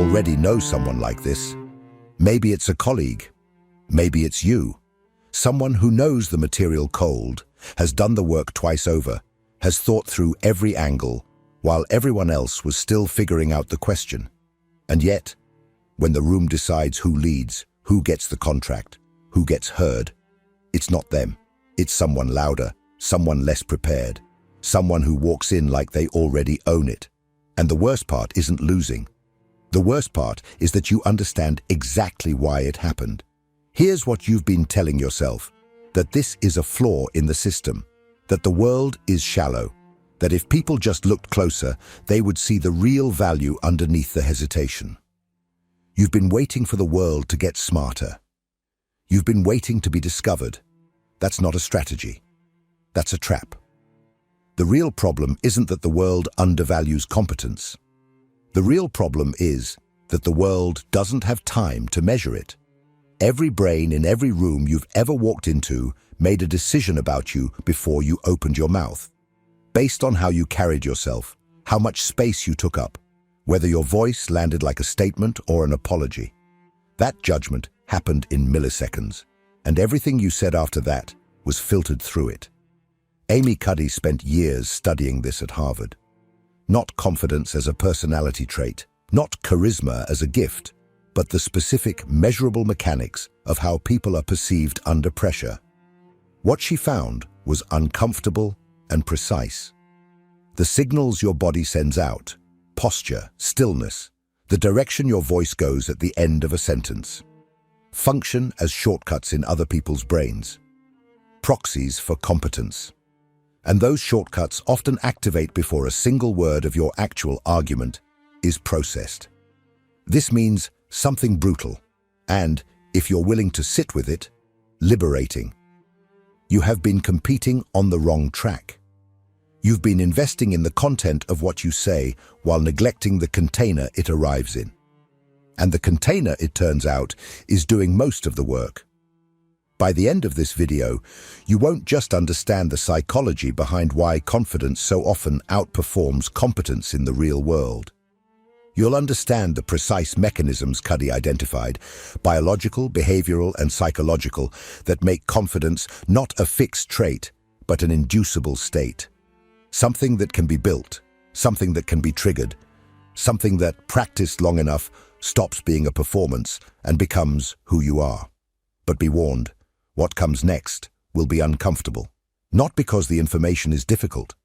already know someone like this. Maybe it's a colleague. Maybe it's you. Someone who knows the material cold, has done the work twice over, has thought through every angle, while everyone else was still figuring out the question. And yet, when the room decides who leads, who gets the contract, who gets heard, it's not them. It's someone louder, someone less prepared, someone who walks in like they already own it. And the worst part isn't losing. The worst part is that you understand exactly why it happened. Here's what you've been telling yourself, that this is a flaw in the system, that the world is shallow, that if people just looked closer, they would see the real value underneath the hesitation. You've been waiting for the world to get smarter. You've been waiting to be discovered. That's not a strategy. That's a trap. The real problem isn't that the world undervalues competence. The real problem is that the world doesn't have time to measure it. Every brain in every room you've ever walked into made a decision about you before you opened your mouth, based on how you carried yourself, how much space you took up, whether your voice landed like a statement or an apology. That judgment happened in milliseconds, and everything you said after that was filtered through it. Cuddy spent years studying this at Harvard. Not confidence as a personality trait, not charisma as a gift, but the specific, measurable mechanics of how people are perceived under pressure. What she found was uncomfortable and precise. The signals your body sends out, posture, stillness, the direction your voice goes at the end of a sentence, function as shortcuts in other people's brains, proxies for competence. And those shortcuts often activate before a single word of your actual argument is processed. This means something brutal, and, if you're willing to sit with it, liberating. You have been competing on the wrong track. You've been investing in the content of what you say while neglecting the container it arrives in. And the container, it turns out, is doing most of the work. By the end of this video, you won't just understand the psychology behind why confidence so often outperforms competence in the real world. You'll understand the precise mechanisms Cuddy identified, biological, behavioral, and psychological, that make confidence not a fixed trait, but an inducible state. Something that can be built, something that can be triggered, something that, practiced long enough, stops being a performance and becomes who you are. But be warned, what comes next will be uncomfortable. Not because the information is difficult,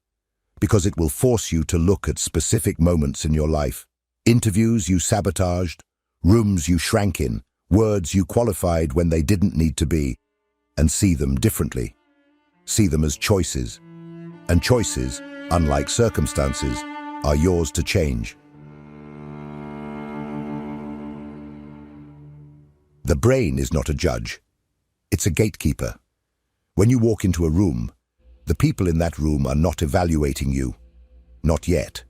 because it will force you to look at specific moments in your life. Interviews you sabotaged, rooms you shrank in, words you qualified when they didn't need to be, and see them differently. See them as choices. And choices, unlike circumstances, are yours to change. The brain is not a judge. It's a gatekeeper. When you walk into a room, the people in that room are not evaluating you. Not yet.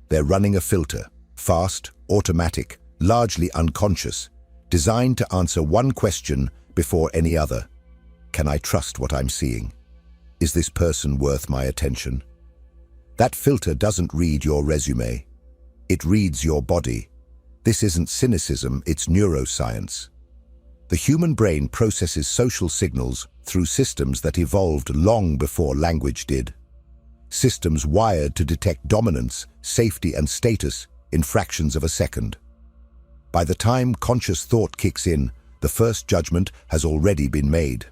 They're running a filter. Fast, automatic, largely unconscious, designed to answer one question before any other. Can I trust what I'm seeing? Is this person worth my attention? That filter doesn't read your resume. It reads your body. This isn't cynicism, it's neuroscience. The human brain processes social signals through systems that evolved long before language did. Systems wired to detect dominance, safety, and status in fractions of a second. By the time conscious thought kicks in, the first judgment has already been made.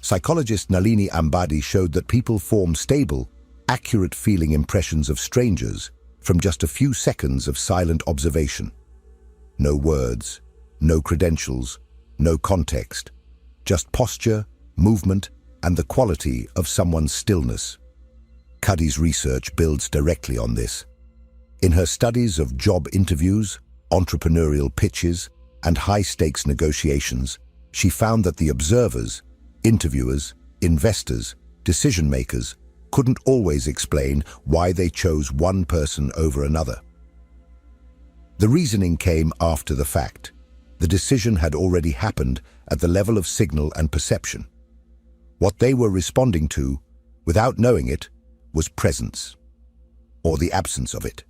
Psychologist Nalini Ambady showed that people form stable, accurate feeling impressions of strangers from just a few seconds of silent observation. No words, no credentials, no context, just posture, movement, and the quality of someone's stillness. Cuddy's research builds directly on this. In her studies of job interviews, entrepreneurial pitches, and high-stakes negotiations, she found that the observers, interviewers, investors, decision-makers couldn't always explain why they chose one person over another. The reasoning came after the fact. The decision had already happened at the level of signal and perception. What they were responding to, without knowing it, was presence, or the absence of it.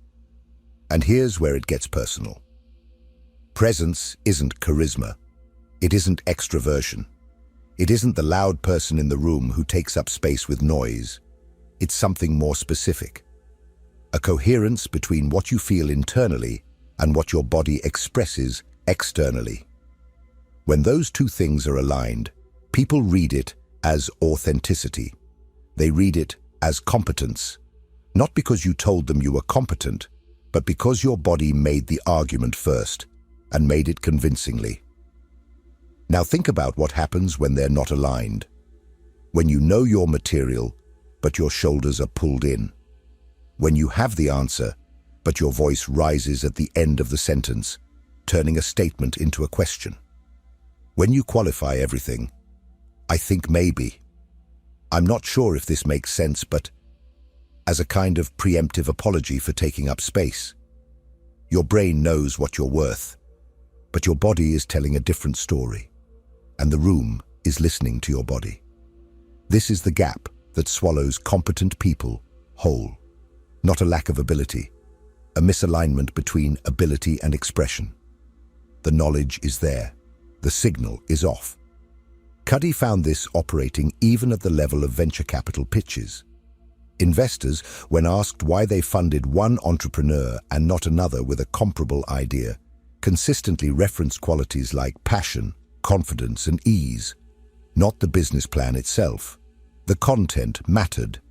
And here's where it gets personal. Presence isn't charisma. It isn't extroversion. It isn't the loud person in the room who takes up space with noise. It's something more specific. A coherence between what you feel internally and what your body expresses externally. When those two things are aligned, people read it as authenticity. They read it as competence, not because you told them you were competent, but because your body made the argument first and made it convincingly. Now think about what happens when they're not aligned. When you know your material, but your shoulders are pulled in. When you have the answer, but your voice rises at the end of the sentence, turning a statement into a question. When you qualify everything, I think maybe. I'm not sure if this makes sense, but as a kind of preemptive apology for taking up space. Your brain knows what you're worth, but your body is telling a different story, and the room is listening to your body. This is the gap that swallows competent people whole. Not a lack of ability, a misalignment between ability and expression. The knowledge is there, the signal is off. Cuddy found this operating even at the level of venture capital pitches. Investors, when asked why they funded one entrepreneur and not another with a comparable idea, consistently referenced qualities like passion, confidence, and ease. Not the business plan itself. The content mattered.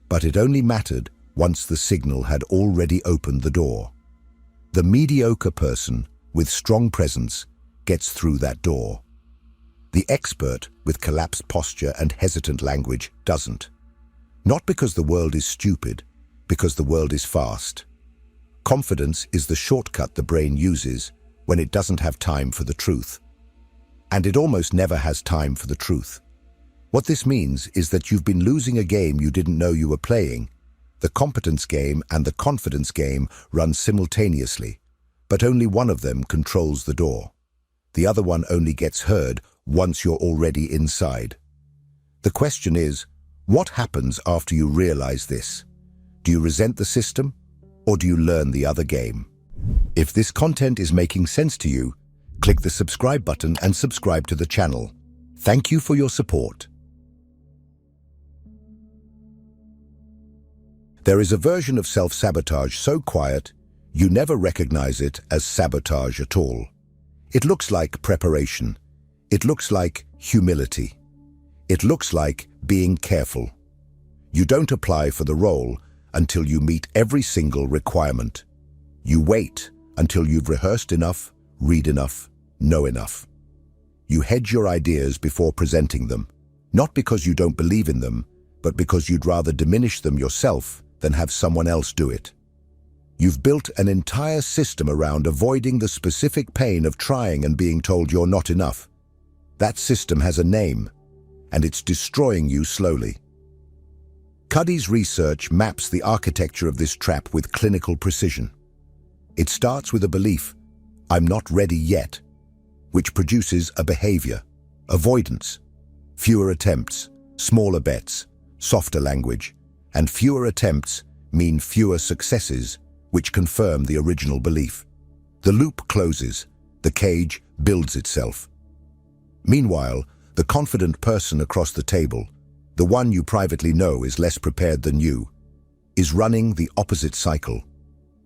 But it only mattered once the signal had already opened the door. The mediocre person with strong presence gets through that door. The expert with collapsed posture and hesitant language doesn't. Not because the world is stupid, because the world is fast. Confidence is the shortcut the brain uses when it doesn't have time for the truth. And it almost never has time for the truth. What this means is that you've been losing a game you didn't know you were playing. The competence game and the confidence game run simultaneously, but only one of them controls the door. The other one only gets heard once you're already inside. The question is, what happens after you realize this? Do you resent the system, or do you learn the other game? If this content is making sense to you, click the subscribe button and subscribe to the channel. Thank you for your support. There is a version of self-sabotage so quiet, you never recognize it as sabotage at all. It looks like preparation. It looks like humility. It looks like being careful. You don't apply for the role until you meet every single requirement. You wait until you've rehearsed enough, read enough, know enough. You hedge your ideas before presenting them, not because you don't believe in them, but because you'd rather diminish them yourself than have someone else do it. You've built an entire system around avoiding the specific pain of trying and being told you're not enough. That system has a name, and it's destroying you slowly. Cuddy's research maps the architecture of this trap with clinical precision. It starts with a belief, I'm not ready yet, which produces a behavior, avoidance, fewer attempts, smaller bets, softer language, and fewer attempts mean fewer successes, which confirm the original belief. The loop closes, the cage builds itself. Meanwhile, the confident person across the table, the one you privately know is less prepared than you, is running the opposite cycle.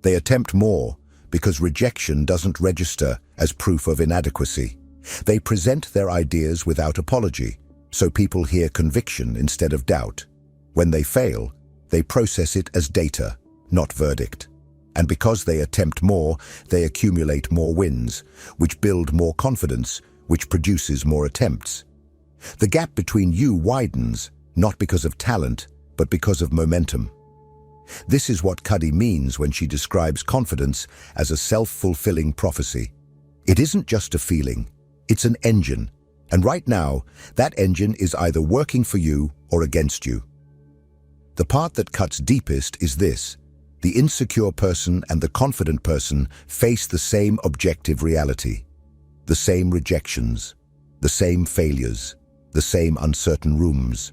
They attempt more because rejection doesn't register as proof of inadequacy. They present their ideas without apology, so people hear conviction instead of doubt. When they fail, they process it as data, not verdict. And because they attempt more, they accumulate more wins, which build more confidence, which produces more attempts. The gap between you widens, not because of talent, but because of momentum. This is what Cuddy means when she describes confidence as a self-fulfilling prophecy. It isn't just a feeling, it's an engine. And right now, that engine is either working for you or against you. The part that cuts deepest is this. The insecure person and the confident person face the same objective reality. The same rejections, the same failures, the same uncertain rooms.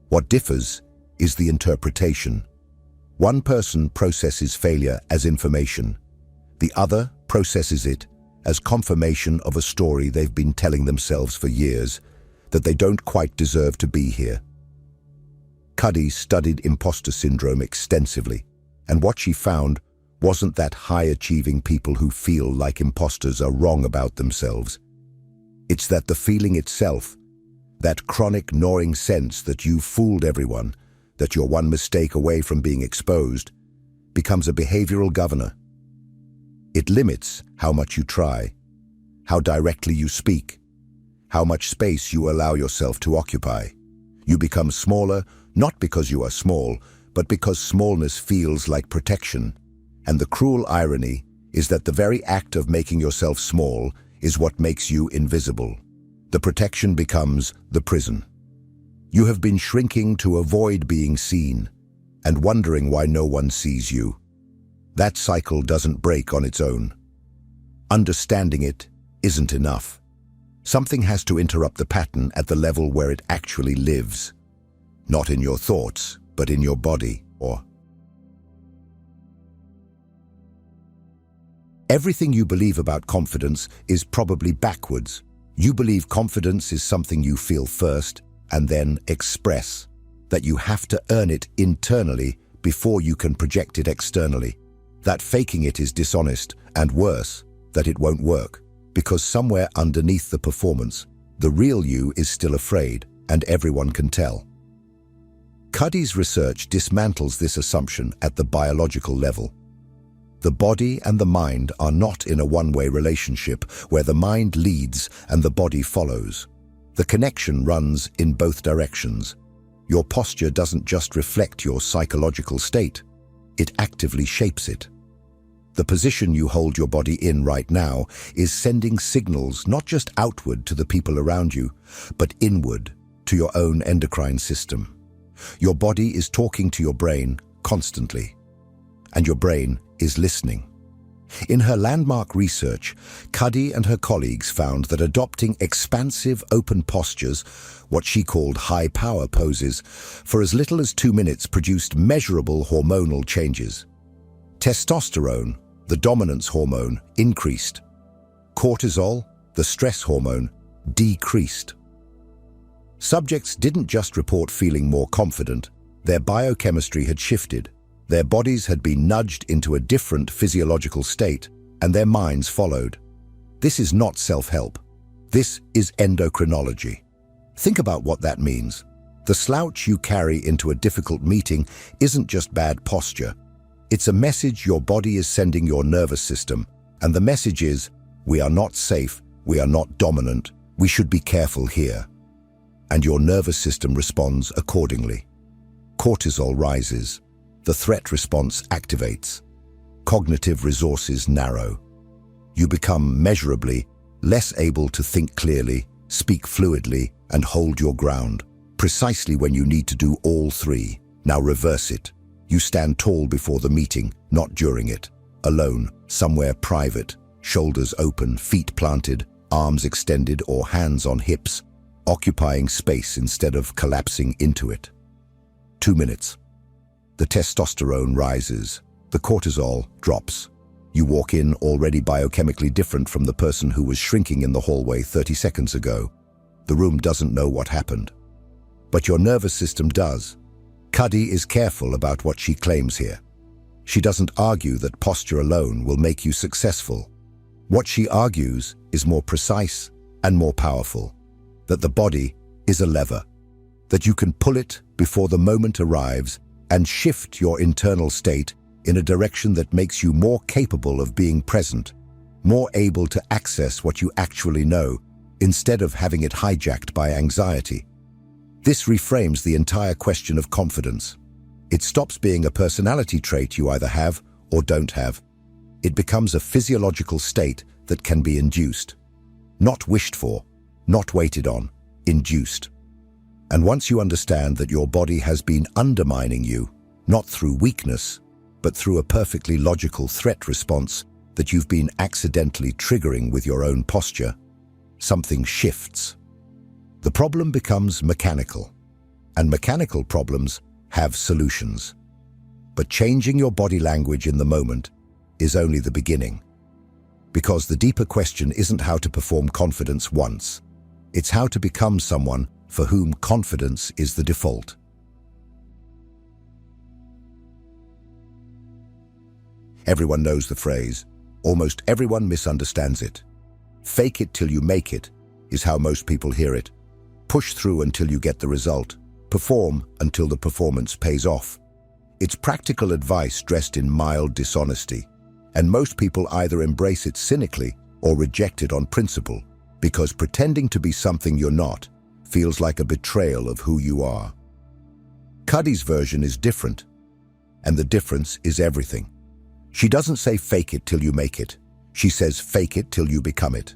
What differs is the interpretation. One person processes failure as information. The other processes it as confirmation of a story they've been telling themselves for years, that they don't quite deserve to be here. Cuddy studied imposter syndrome extensively, and what she found wasn't that high-achieving people who feel like imposters are wrong about themselves. It's that the feeling itself, that chronic gnawing sense that you've fooled everyone, that you're one mistake away from being exposed, becomes a behavioral governor. It limits how much you try, how directly you speak, how much space you allow yourself to occupy. You become smaller, not because you are small, but because smallness feels like protection. And the cruel irony is that the very act of making yourself small is what makes you invisible. The protection becomes the prison. You have been shrinking to avoid being seen and wondering why no one sees you. That cycle doesn't break on its own. Understanding it isn't enough. Something has to interrupt the pattern at the level where it actually lives. Not in your thoughts, but in your body, or everything you believe about confidence is probably backwards. You believe confidence is something you feel first and then express, that you have to earn it internally before you can project it externally, that faking it is dishonest, and worse, that it won't work, because somewhere underneath the performance, the real you is still afraid, and everyone can tell. Cuddy's research dismantles this assumption at the biological level. The body and the mind are not in a one-way relationship where the mind leads and the body follows. The connection runs in both directions. Your posture doesn't just reflect your psychological state, it actively shapes it. The position you hold your body in right now is sending signals not just outward to the people around you, but inward to your own endocrine system. Your body is talking to your brain constantly, and your brain is listening. In her landmark research, Cuddy and her colleagues found that adopting expansive, open postures, what she called high-power poses, for as little as 2 minutes produced measurable hormonal changes. Testosterone, the dominance hormone, increased. Cortisol, the stress hormone, decreased. Subjects didn't just report feeling more confident, their biochemistry had shifted. Their bodies had been nudged into a different physiological state, and their minds followed. This is not self-help. This is endocrinology. Think about what that means. The slouch you carry into a difficult meeting isn't just bad posture. It's a message your body is sending your nervous system, and the message is, we are not safe, we are not dominant, we should be careful here. And your nervous system responds accordingly. Cortisol rises. The threat response activates. Cognitive resources narrow. You become measurably less able to think clearly, speak fluidly, and hold your ground, precisely when you need to do all three. Now reverse it. You stand tall before the meeting, not during it. Alone, somewhere private, shoulders open, feet planted, arms extended or hands on hips, occupying space instead of collapsing into it. 2 minutes. The testosterone rises. The cortisol drops. You walk in already biochemically different from the person who was shrinking in the hallway 30 seconds ago. The room doesn't know what happened. But your nervous system does. Cuddy is careful about what she claims here. She doesn't argue that posture alone will make you successful. What she argues is more precise and more powerful. That the body is a lever. That you can pull it before the moment arrives and shift your internal state in a direction that makes you more capable of being present, more able to access what you actually know, instead of having it hijacked by anxiety. This reframes the entire question of confidence. It stops being a personality trait you either have or don't have. It becomes a physiological state that can be induced. Not wished for, not waited on, induced. And once you understand that your body has been undermining you, not through weakness, but through a perfectly logical threat response that you've been accidentally triggering with your own posture, something shifts. The problem becomes mechanical, and mechanical problems have solutions. But changing your body language in the moment is only the beginning. Because the deeper question isn't how to perform confidence once. It's how to become someone for whom confidence is the default. Everyone knows the phrase. Almost everyone misunderstands it. Fake it till you make it is how most people hear it. Push through until you get the result. Perform until the performance pays off. It's practical advice dressed in mild dishonesty. And most people either embrace it cynically or reject it on principle, because pretending to be something you're not feels like a betrayal of who you are. Cuddy's version is different, and the difference is everything. She doesn't say fake it till you make it. She says fake it till you become it.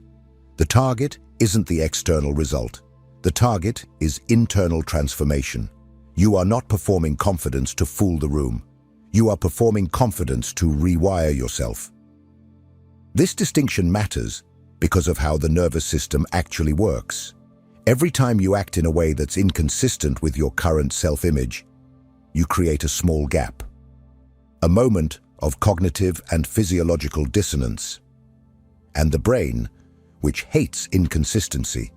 The target isn't the external result. The target is internal transformation. You are not performing confidence to fool the room. You are performing confidence to rewire yourself. This distinction matters because of how the nervous system actually works. Every time you act in a way that's inconsistent with your current self-image, you create a small gap. A moment of cognitive and physiological dissonance. And the brain, which hates inconsistency,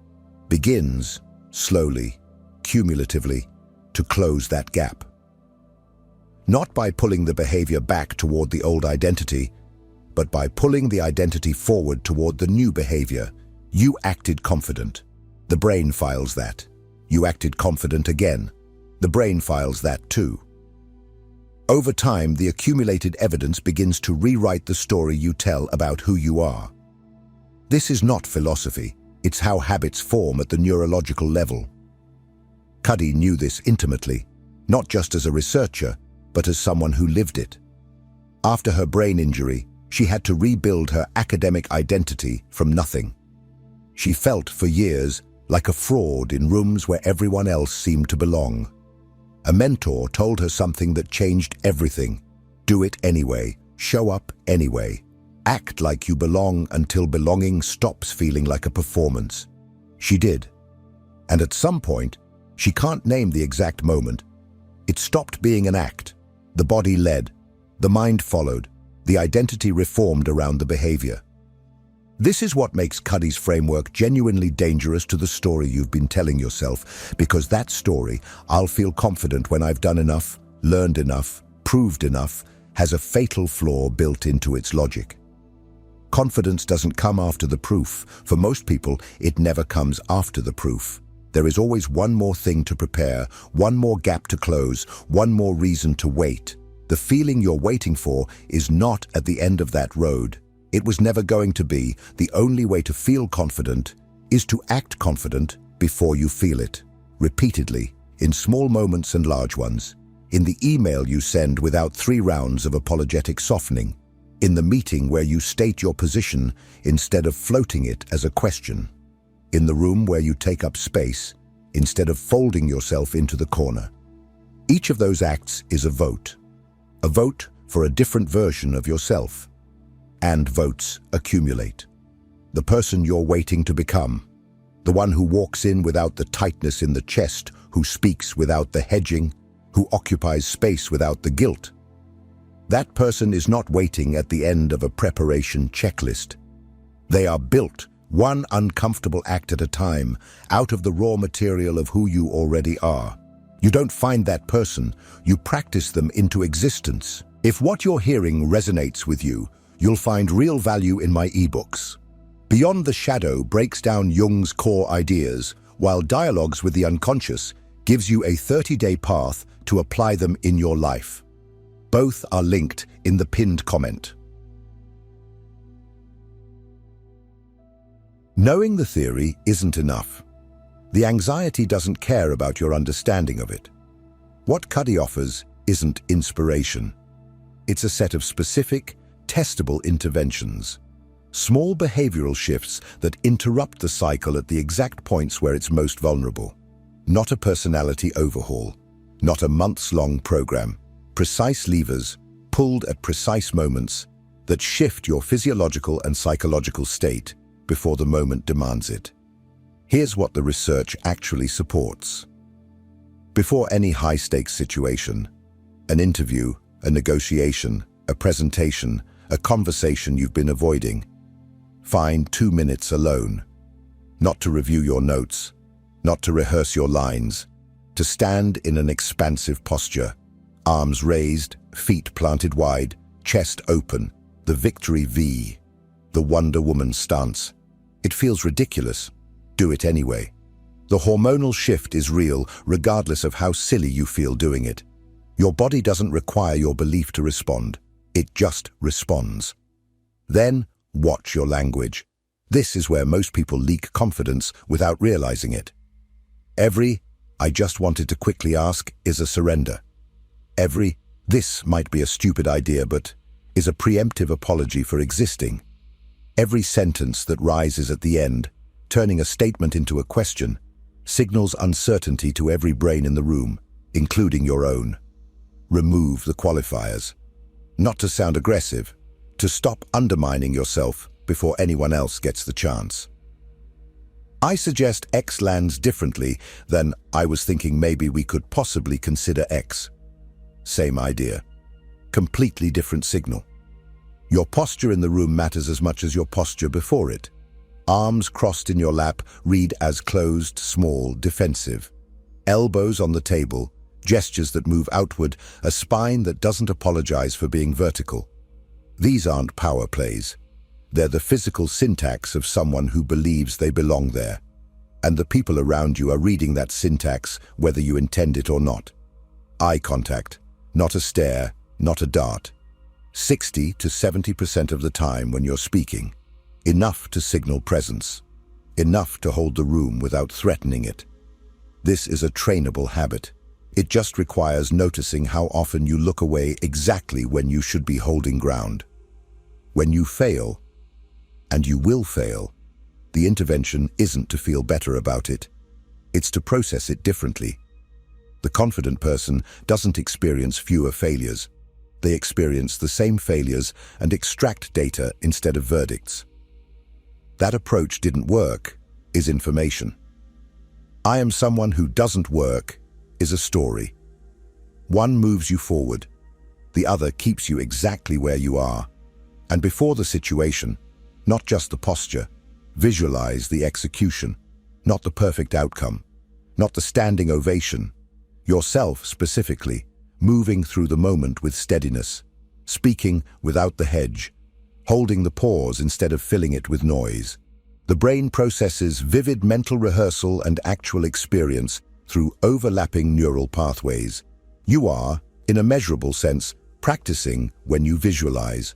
begins, slowly, cumulatively, to close that gap. Not by pulling the behavior back toward the old identity, but by pulling the identity forward toward the new behavior. You acted confident. The brain files that. You acted confident again. The brain files that too. Over time, the accumulated evidence begins to rewrite the story you tell about who you are. This is not philosophy. It's how habits form at the neurological level. Cuddy knew this intimately, not just as a researcher, but as someone who lived it. After her brain injury, she had to rebuild her academic identity from nothing. She felt for years like a fraud in rooms where everyone else seemed to belong. A mentor told her something that changed everything. Do it anyway. Show up anyway. Act like you belong until belonging stops feeling like a performance. She did. And at some point, she can't name the exact moment, it stopped being an act. The body led. The mind followed. The identity reformed around the behavior. This is what makes Cuddy's framework genuinely dangerous to the story you've been telling yourself, because that story, I'll feel confident when I've done enough, learned enough, proved enough, has a fatal flaw built into its logic. Confidence doesn't come after the proof. For most people, it never comes after the proof. There is always one more thing to prepare, one more gap to close, one more reason to wait. The feeling you're waiting for is not at the end of that road. It was never going to be. The only way to feel confident is to act confident before you feel it. Repeatedly, in small moments and large ones. In the email you send without 3 rounds of apologetic softening. In the meeting where you state your position instead of floating it as a question. In the room where you take up space instead of folding yourself into the corner. Each of those acts is a vote. A vote for a different version of yourself. And votes accumulate. The person you're waiting to become. The one who walks in without the tightness in the chest, who speaks without the hedging, who occupies space without the guilt. That person is not waiting at the end of a preparation checklist. They are built, one uncomfortable act at a time, out of the raw material of who you already are. You don't find that person, you practice them into existence. If what you're hearing resonates with you, you'll find real value in my ebooks. Beyond the Shadow breaks down Jung's core ideas, while Dialogues with the Unconscious gives you a 30-day path to apply them in your life. Both are linked in the pinned comment. Knowing the theory isn't enough. The anxiety doesn't care about your understanding of it. What Cuddy offers isn't inspiration. It's a set of specific, testable interventions. Small behavioral shifts that interrupt the cycle at the exact points where it's most vulnerable. Not a personality overhaul. Not a months-long program. Precise levers, pulled at precise moments, that shift your physiological and psychological state before the moment demands it. Here's what the research actually supports. Before any high-stakes situation, an interview, a negotiation, a presentation, a conversation you've been avoiding, Find 2 minutes alone. Not to review your notes, not to rehearse your lines, to stand in an expansive posture, arms raised, feet planted wide, chest open, the victory V, the Wonder Woman stance. It feels ridiculous. Do it anyway. The hormonal shift is real, regardless of how silly you feel doing it. Your body doesn't require your belief to respond. It just responds. Then, watch your language. This is where most people leak confidence without realizing it. Every, "I just wanted to quickly ask," is a surrender. Every, "This might be a stupid idea, but," is a preemptive apology for existing. Every sentence that rises at the end, turning a statement into a question, signals uncertainty to every brain in the room, including your own. Remove the qualifiers. Not to sound aggressive, to stop undermining yourself before anyone else gets the chance. I suggest X lands differently than "I was thinking maybe we could possibly consider X." Same idea. Completely different signal. Your posture in the room matters as much as your posture before it. Arms crossed in your lap read as closed, small, defensive. Elbows on the table, gestures that move outward, a spine that doesn't apologize for being vertical. These aren't power plays. They're the physical syntax of someone who believes they belong there. And the people around you are reading that syntax whether you intend it or not. Eye contact, not a stare, not a dart. 60 to 70% of the time when you're speaking. Enough to signal presence. Enough to hold the room without threatening it. This is a trainable habit. It just requires noticing how often you look away exactly when you should be holding ground. When you fail, and you will fail, the intervention isn't to feel better about it. It's to process it differently. The confident person doesn't experience fewer failures. They experience the same failures and extract data instead of verdicts. That approach didn't work is information. "I am someone who doesn't work" is a story. One moves you forward. The other keeps you exactly where you are. And before the situation, not just the posture, visualize the execution, not the perfect outcome, not the standing ovation, yourself specifically, moving through the moment with steadiness, speaking without the hedge, holding the pause instead of filling it with noise. The brain processes vivid mental rehearsal and actual experience through overlapping neural pathways. You are, in a measurable sense, practicing when you visualize.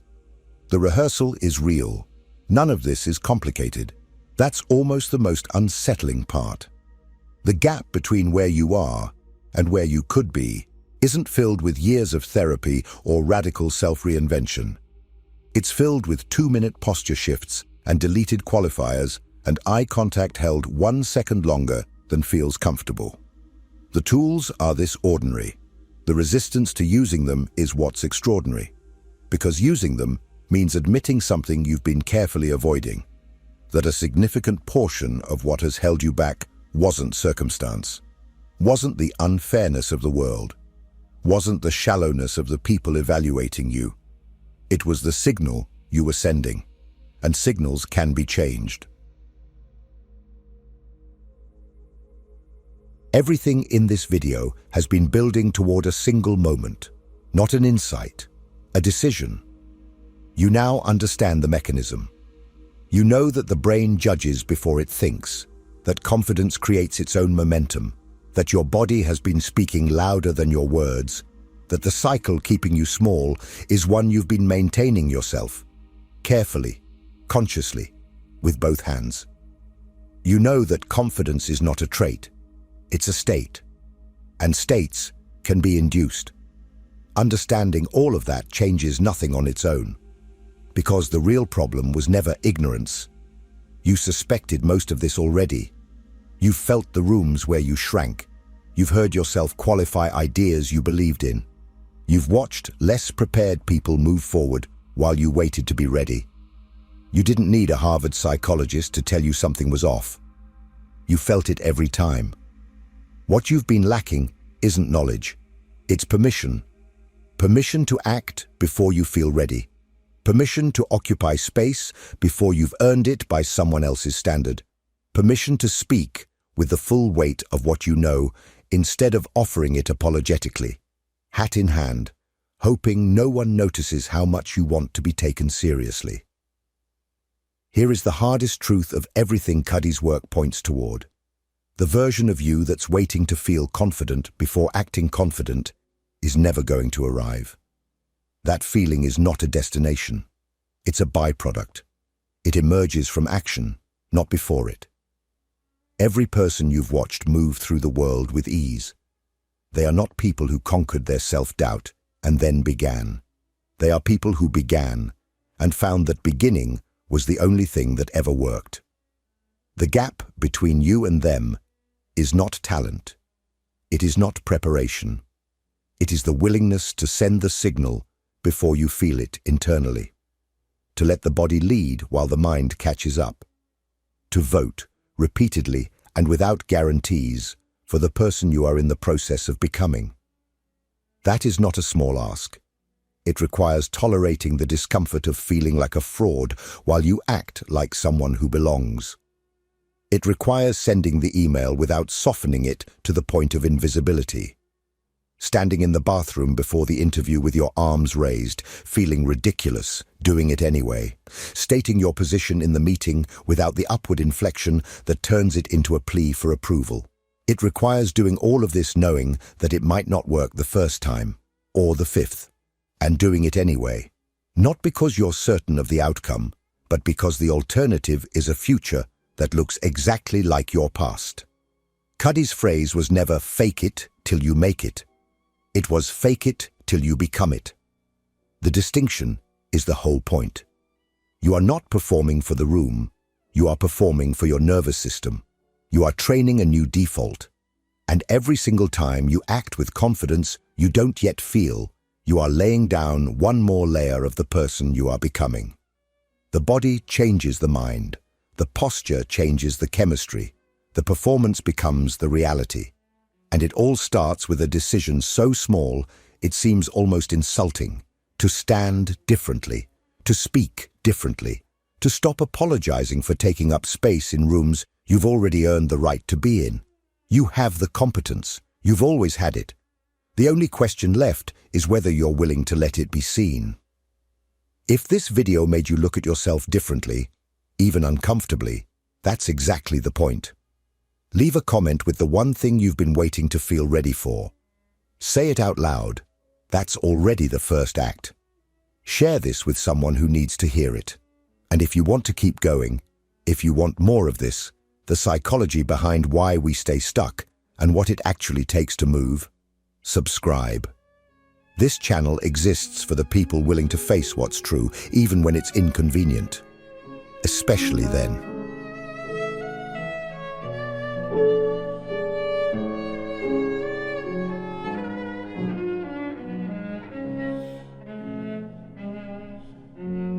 The rehearsal is real. None of this is complicated. That's almost the most unsettling part. The gap between where you are and where you could be isn't filled with years of therapy or radical self-reinvention. It's filled with 2-minute posture shifts and deleted qualifiers and eye contact held 1 second longer than feels comfortable. The tools are this ordinary. The resistance to using them is what's extraordinary. Because using them means admitting something you've been carefully avoiding. That a significant portion of what has held you back wasn't circumstance. Wasn't the unfairness of the world. Wasn't the shallowness of the people evaluating you. It was the signal you were sending. And signals can be changed. Everything in this video has been building toward a single moment, not an insight, a decision. You now understand the mechanism. You know that the brain judges before it thinks, that confidence creates its own momentum, that your body has been speaking louder than your words, that the cycle keeping you small is one you've been maintaining yourself, carefully, consciously, with both hands. You know that confidence is not a trait, it's a state, and states can be induced. Understanding all of that changes nothing on its own, because the real problem was never ignorance. You suspected most of this already. You've felt the rooms where you shrank. You've heard yourself qualify ideas you believed in. You've watched less prepared people move forward while you waited to be ready. You didn't need a Harvard psychologist to tell you something was off. You felt it every time. What you've been lacking isn't knowledge. It's permission. Permission to act before you feel ready. Permission to occupy space before you've earned it by someone else's standard. Permission to speak with the full weight of what you know instead of offering it apologetically, hat in hand, hoping no one notices how much you want to be taken seriously. Here is the hardest truth of everything Cuddy's work points toward. The version of you that's waiting to feel confident before acting confident is never going to arrive. That feeling is not a destination. It's a byproduct. It emerges from action, not before it. Every person you've watched move through the world with ease. They are not people who conquered their self-doubt and then began. They are people who began and found that beginning was the only thing that ever worked. The gap between you and them is not talent. It is not preparation. It is the willingness to send the signal before you feel it internally. To let the body lead while the mind catches up. To vote repeatedly and without guarantees for the person you are in the process of becoming. That is not a small ask. It requires tolerating the discomfort of feeling like a fraud while you act like someone who belongs. It requires sending the email without softening it to the point of invisibility. Standing in the bathroom before the interview with your arms raised, feeling ridiculous, doing it anyway. Stating your position in the meeting without the upward inflection that turns it into a plea for approval. It requires doing all of this knowing that it might not work the first time, or the fifth, and doing it anyway. Not because you're certain of the outcome, but because the alternative is a future that looks exactly like your past. Cuddy's phrase was never "fake it till you make it." It was "fake it till you become it." The distinction is the whole point. You are not performing for the room. You are performing for your nervous system. You are training a new default. And every single time you act with confidence you don't yet feel, you are laying down one more layer of the person you are becoming. The body changes the mind. The posture changes the chemistry. The performance becomes the reality. And it all starts with a decision so small it seems almost insulting. To stand differently, to speak differently, to stop apologizing for taking up space in rooms you've already earned the right to be in. You have the competence. You've always had it. The only question left is whether you're willing to let it be seen. If this video made you look at yourself differently, even uncomfortably, that's exactly the point. Leave a comment with the one thing you've been waiting to feel ready for. Say it out loud. That's already the first act. Share this with someone who needs to hear it. And if you want to keep going, if you want more of this, the psychology behind why we stay stuck and what it actually takes to move, subscribe. This channel exists for the people willing to face what's true, even when it's inconvenient. Especially then.